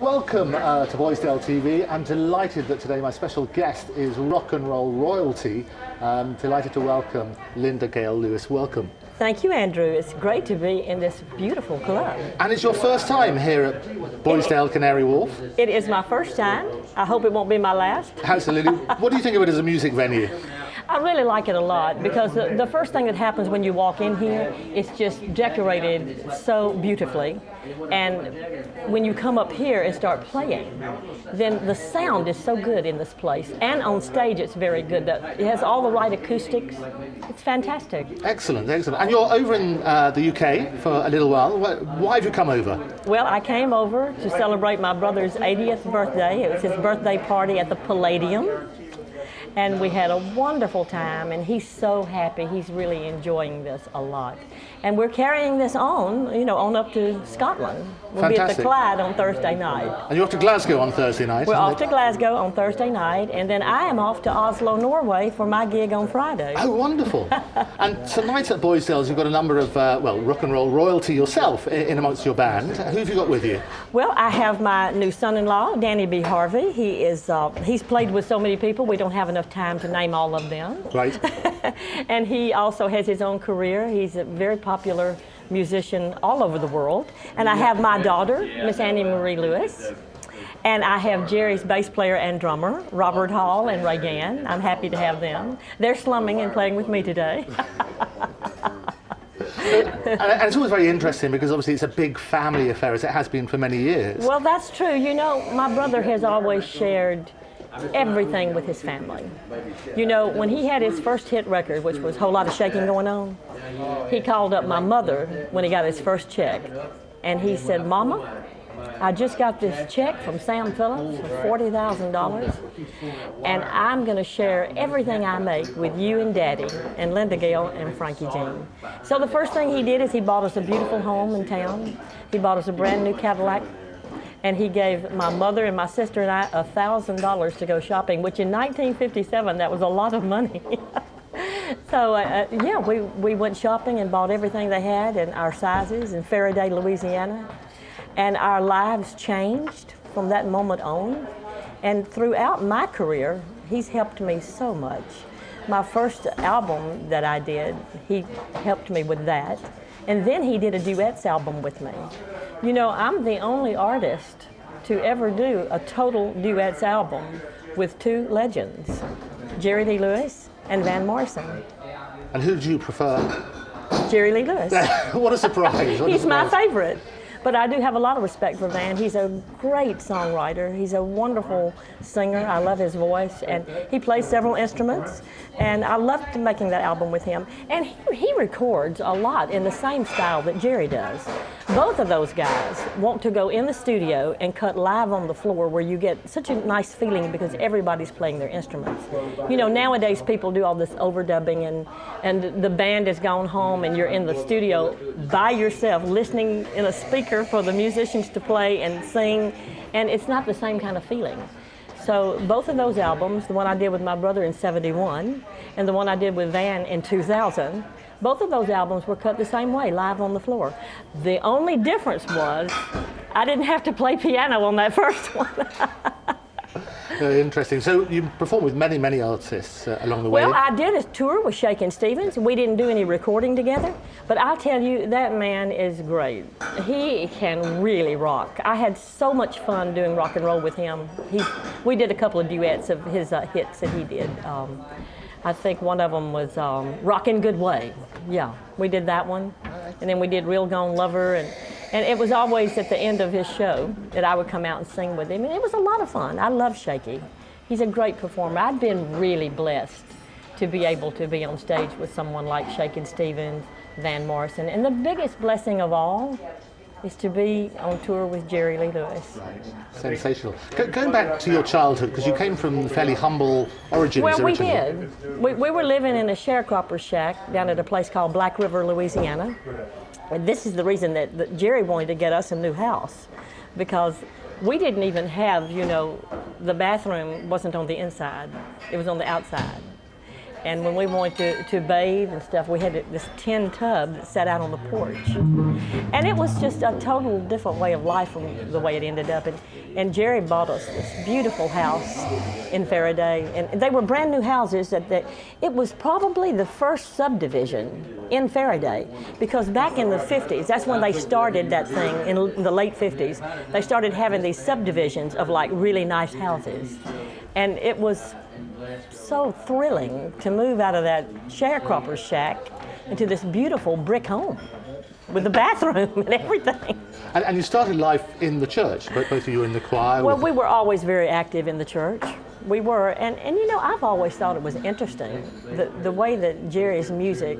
Welcome to Boysdale TV. I'm delighted that today my special guest is rock and roll royalty. Delighted to welcome Linda Gail Lewis. Welcome. Thank you, Andrew. It's great to be in this beautiful club. And it's your first time here at Boysdale Canary Wharf? It is my first time. I hope it won't be my last. Absolutely. What do you think of it as a music venue? I really like it a lot because the first thing that happens when you walk in here, it's just decorated so beautifully. And when you come up here and start playing, then the sound is so good in this place. And on stage, it's very good. It has all the right acoustics. It's fantastic. Excellent, excellent. And you're over in the UK for a little while. Why have you come over? Well, I came over to celebrate my brother's 80th birthday. It was his birthday party at the Palladium. And we had a wonderful time, and he's so happy. He's really enjoying this a lot. And we're carrying this on, on up to Scotland. We'll be at the Clyde on Thursday night. And you're off to Glasgow on Thursday night? We're off to Glasgow on Thursday night, and then I am off to Oslo, Norway for my gig on Friday. Oh, wonderful. And tonight at Boysdale's, you've got a number of, rock and roll royalty yourself in amongst your band. Who have you got with you? Well, I have my new son-in-law, Danny B. Harvey. He's played with so many people, we don't have enough time to name all of them. Right. And he also has his own career. He's a very popular musician all over the world. And I have my daughter, Miss Annie Marie Lewis. And I have Jerry's bass player and drummer, Robert Hall and Ray Gann. I'm happy to have them. They're slumming and playing with me today. And it's always very interesting because obviously it's a big family affair, as it has been for many years. Well, that's true. My brother has always shared everything with his family. When he had his first hit record, which was Whole Lot of Shaking Going On, he called up my mother when he got his first check, and he said, "Mama, I just got this check from Sam Phillips for $40,000, and I'm going to share everything I make with you and Daddy and Linda Gail and Frankie Jean." So the first thing he did is he bought us a beautiful home in town. He bought us a brand new Cadillac, and he gave my mother and my sister and I $1,000 to go shopping, which in 1957, that was a lot of money. So we went shopping and bought everything they had in our sizes in Faraday, Louisiana. And our lives changed from that moment on. And throughout my career, he's helped me so much. My first album that I did, he helped me with that. And then he did a duets album with me. I'm the only artist to ever do a total duets album with two legends, Jerry Lee Lewis and Van Morrison. And who do you prefer? Jerry Lee Lewis. What a surprise. He's my favorite. But I do have a lot of respect for Van. He's a great songwriter. He's a wonderful singer. I love his voice. And he plays several instruments. And I loved making that album with him. And he records a lot in the same style that Jerry does. Both of those guys want to go in the studio and cut live on the floor, where you get such a nice feeling because everybody's playing their instruments. Nowadays people do all this overdubbing, and the band has gone home and you're in the studio by yourself listening in a speaker for the musicians to play and sing, and it's not the same kind of feeling. So both of those albums, the one I did with my brother in '71 and the one I did with Van in 2000, both of those albums were cut the same way, live on the floor. The only difference was I didn't have to play piano on that first one. Very interesting. So you performed with many, many artists along the way. Well, I did a tour with Shakin Stevens. We didn't do any recording together, but I'll tell you, that man is great. He can really rock. I had so much fun doing rock and roll with him. We did a couple of duets of his hits that he did. I think one of them was Rockin' Good Way. Yeah, we did that one. And then we did Real Gone Lover, and it was always at the end of his show that I would come out and sing with him. And it was a lot of fun. I love Shaky. He's a great performer. I've been really blessed to be able to be on stage with someone like Shakin Stevens, Van Morrison. And the biggest blessing of all is to be on tour with Jerry Lee Lewis. Sensational. Going back to your childhood, because you came from fairly humble origins originally. Well, we did. We were living in a sharecropper's shack down at a place called Black River, Louisiana. And this is the reason that Jerry wanted to get us a new house, because we didn't even have, the bathroom wasn't on the inside. It was on the outside. And when we wanted to bathe and stuff, we had this tin tub that sat out on the porch. And it was just a total different way of life from the way it ended up. And Jerry bought us this beautiful house in Faraday. And they were brand new houses that it was probably the first subdivision in Faraday, because back in the 50s, that's when they started that thing, in the late 50s. They started having these subdivisions of like really nice houses. And it was so thrilling to move out of that sharecropper's shack into this beautiful brick home with a bathroom and everything. And you started life in the church, both of you in the choir? Well, we were always very active in the church. We were, and you know, I've always thought it was interesting, the way that Jerry's music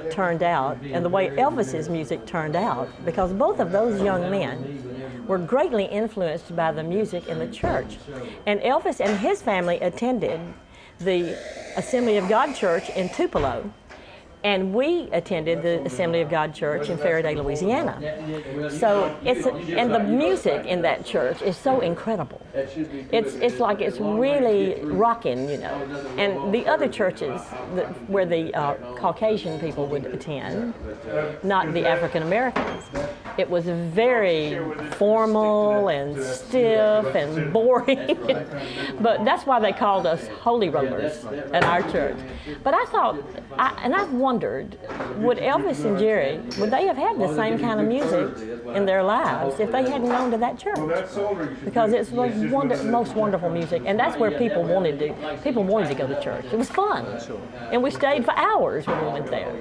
turned out and the way Elvis's music turned out, because both of those young men were greatly influenced by the music in the church. And Elvis and his family attended the Assembly of God Church in Tupelo, and we attended the Assembly of God Church in Faraday, Louisiana. So and the music in that church is so incredible. It's like it's really rocking, you know. And the other churches where the Caucasian people would attend, not the African Americans, it was very formal and stiff and boring. But that's why they called us holy rollers at our church. But I thought, and I've wondered, would Elvis and Jerry, would they have had the same kind of music in their lives if they hadn't gone to that church? Because it's like most wonderful music, and that's where people wanted to go to church. It was fun, and we stayed for hours when we went there.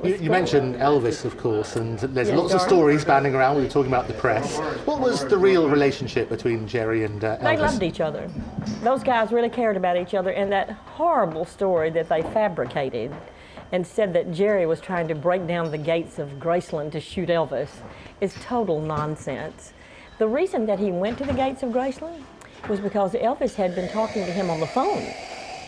You mentioned Elvis, of course, and there's lots of stories banding around. We were talking about the press. What was the real relationship between Jerry and Elvis? They loved each other. Those guys really cared about each other, and that horrible story that they fabricated and said that Jerry was trying to break down the gates of Graceland to shoot Elvis is total nonsense. The reason that he went to the gates of Graceland was because Elvis had been talking to him on the phone,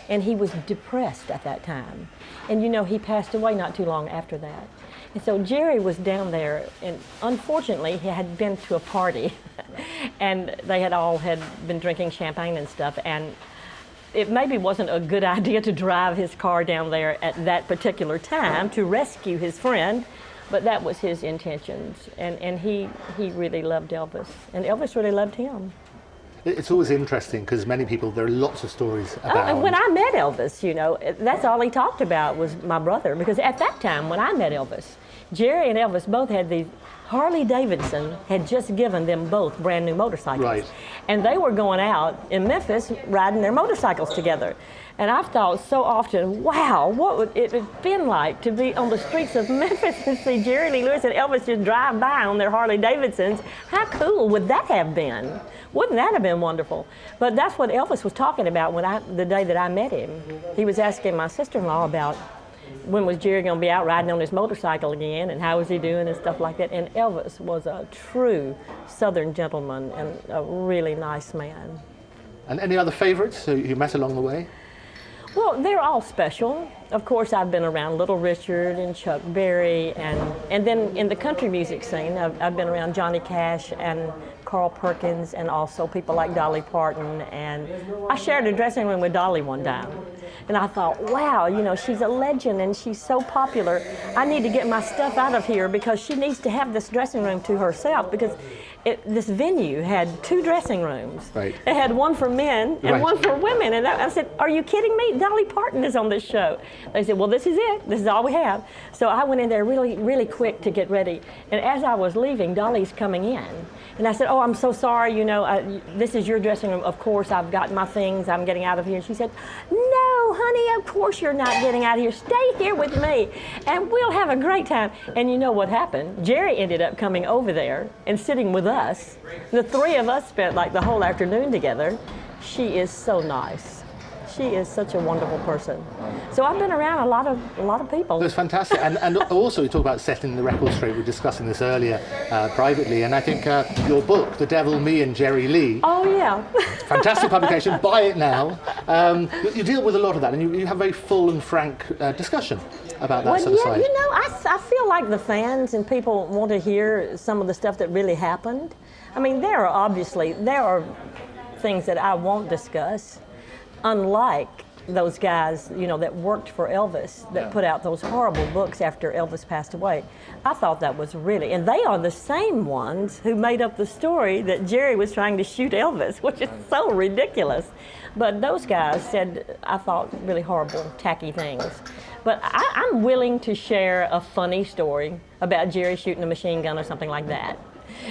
and he was depressed at that time. And you know, he passed away not too long after that. And so Jerry was down there, and unfortunately he had been to a party and they had been drinking champagne and stuff, and it maybe wasn't a good idea to drive his car down there at that particular time to rescue his friend, but that was his intentions. And he really loved Elvis, and Elvis really loved him. It's always interesting because many people, there are lots of stories about. And when I met Elvis, you know, that's all he talked about was my brother, because at that time when I met Elvis, Jerry and Elvis both had these, Harley Davidson had just given them both brand new motorcycles. Right. And they were going out in Memphis riding their motorcycles together. And I've thought so often, wow, what would it have been like to be on the streets of Memphis and see Jerry Lee Lewis and Elvis just drive by on their Harley Davidsons? How cool would that have been? Wouldn't that have been wonderful? But that's what Elvis was talking about the day that I met him. He was asking my sister-in-law about when was Jerry going to be out riding on his motorcycle again, and how was he doing and stuff like that. And Elvis was a true Southern gentleman and a really nice man. And any other favorites who you met along the way? Well, they're all special. Of course, I've been around Little Richard and Chuck Berry, and then in the country music scene, I've been around Johnny Cash and Carl Perkins, and also people like Dolly Parton. And I shared a dressing room with Dolly one time, and I thought, wow, you know, she's a legend and she's so popular. I need to get my stuff out of here because she needs to have this dressing room to herself, because this venue had 2 dressing rooms. Right. It had one for men and one for women. And I said, are you kidding me? Dolly Parton is on this show. They said, well, this is it. This is all we have. So I went in there really, really quick to get ready. And as I was leaving, Dolly's coming in. And I said, oh, I'm so sorry, you know, this is your dressing room. Of course, I've got my things. I'm getting out of here. And she said, no, honey, of course you're not getting out of here. Stay here with me, and we'll have a great time. And you know what happened? Jerry ended up coming over there and sitting with us. The 3 of us spent like the whole afternoon together. She is so nice. She is such a wonderful person. So I've been around a lot of people. That's fantastic. And also you talk about setting the record straight. We were discussing this earlier privately, and I think your book, The Devil, Me and Jerry Lee. Oh yeah. Fantastic publication. Buy it now. You deal with a lot of that, and you have a very full and frank discussion about that sort of side. You know, I feel like the fans and people want to hear some of the stuff that really happened. I mean, there are things that I won't discuss, unlike those guys, you know, that worked for Elvis, that put out those horrible books after Elvis passed away. I thought that was really, and they are the same ones who made up the story that Jerry was trying to shoot Elvis, which is so ridiculous. But those guys said, I thought, really horrible, tacky things. But I'm willing to share a funny story about Jerry shooting a machine gun or something like that.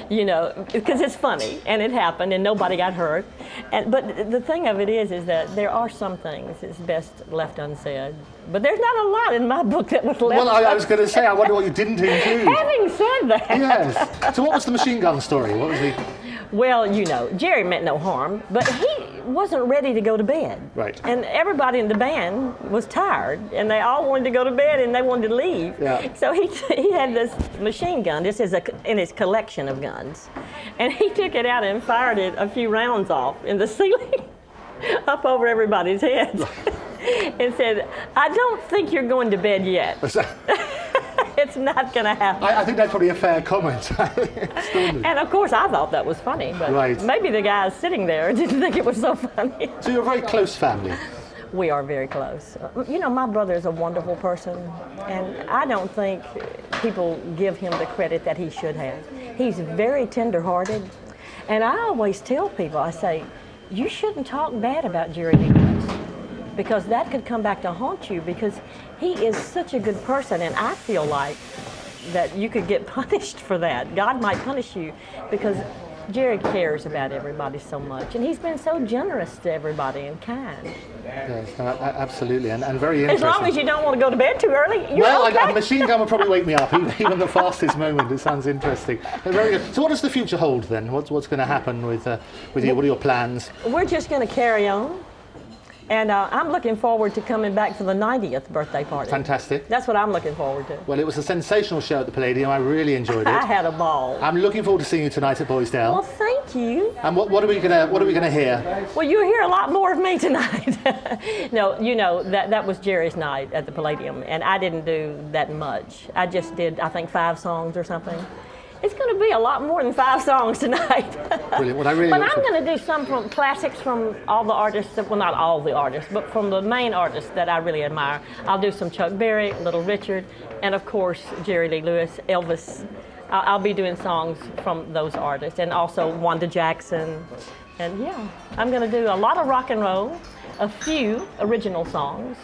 You know, because it's funny, and it happened, and nobody got hurt. But the thing of it is that there are some things that's best left unsaid. But there's not a lot in my book that was left. Well, I was going to say, I wonder what you didn't include. Having said that. Yes. So what was the machine gun story? What was the... Well, you know, Jerry meant no harm, but he wasn't ready to go to bed. Right. And everybody in the band was tired, and they all wanted to go to bed, and they wanted to leave. Yeah. So he had this machine gun. This is in his collection of guns, and he took it out and fired it a few rounds off in the ceiling, up over everybody's heads, and said, "I don't think you're going to bed yet." It's not going to happen. I think that's probably a fair comment. And of course, I thought that was funny, but maybe the guys sitting there didn't think it was so funny. So you're a very close family. We are very close. You know, my brother is a wonderful person, and I don't think people give him the credit that he should have. He's very tender-hearted, and I always tell people, I say, you shouldn't talk bad about Jerry Lee Lewis, because that could come back to haunt you, because he is such a good person, and I feel like that you could get punished for that. God might punish you, because Jerry cares about everybody so much, and he's been so generous to everybody and kind. Yes, absolutely, and very interesting. As long as you don't want to go to bed too early, you're well, okay. A machine gun will probably wake me up, even the fastest moment. It sounds interesting. Very good. So what does the future hold then? What's going to happen with you? What are your plans? We're just going to carry on. And I'm looking forward to coming back for the 90th birthday party. Fantastic. That's what I'm looking forward to. Well, it was a sensational show at the Palladium. I really enjoyed it. I had a ball. I'm looking forward to seeing you tonight at Boysdale. Well, thank you. And what are we gonna hear? Well, you'll hear a lot more of me tonight. No, you know that was Jerry's night at the Palladium, and I didn't do that much. I just did, I think, 5 songs or something. It's going to be a lot more than 5 songs tonight. Brilliant. Well, I'm going to do some from classics from all the artists, well, not all the artists, but from the main artists that I really admire. I'll do some Chuck Berry, Little Richard, and of course, Jerry Lee Lewis, Elvis. I'll be doing songs from those artists, and also Wanda Jackson. And yeah, I'm going to do a lot of rock and roll, a few original songs,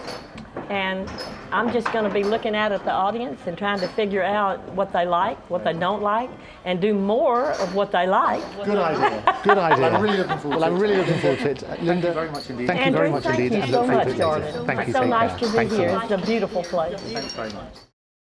and I'm just going to be looking out at the audience and trying to figure out what they like, what they don't like, and do more of what they like. Good idea. Good idea. I'm really looking forward to it. I'm really looking forward to it. Thank Linda, you very much indeed. Thank you very much indeed. Thank you so much, darling. Thank you. It's so Take nice care. to be Thanks a here. lot. It's a beautiful place. Thanks very much.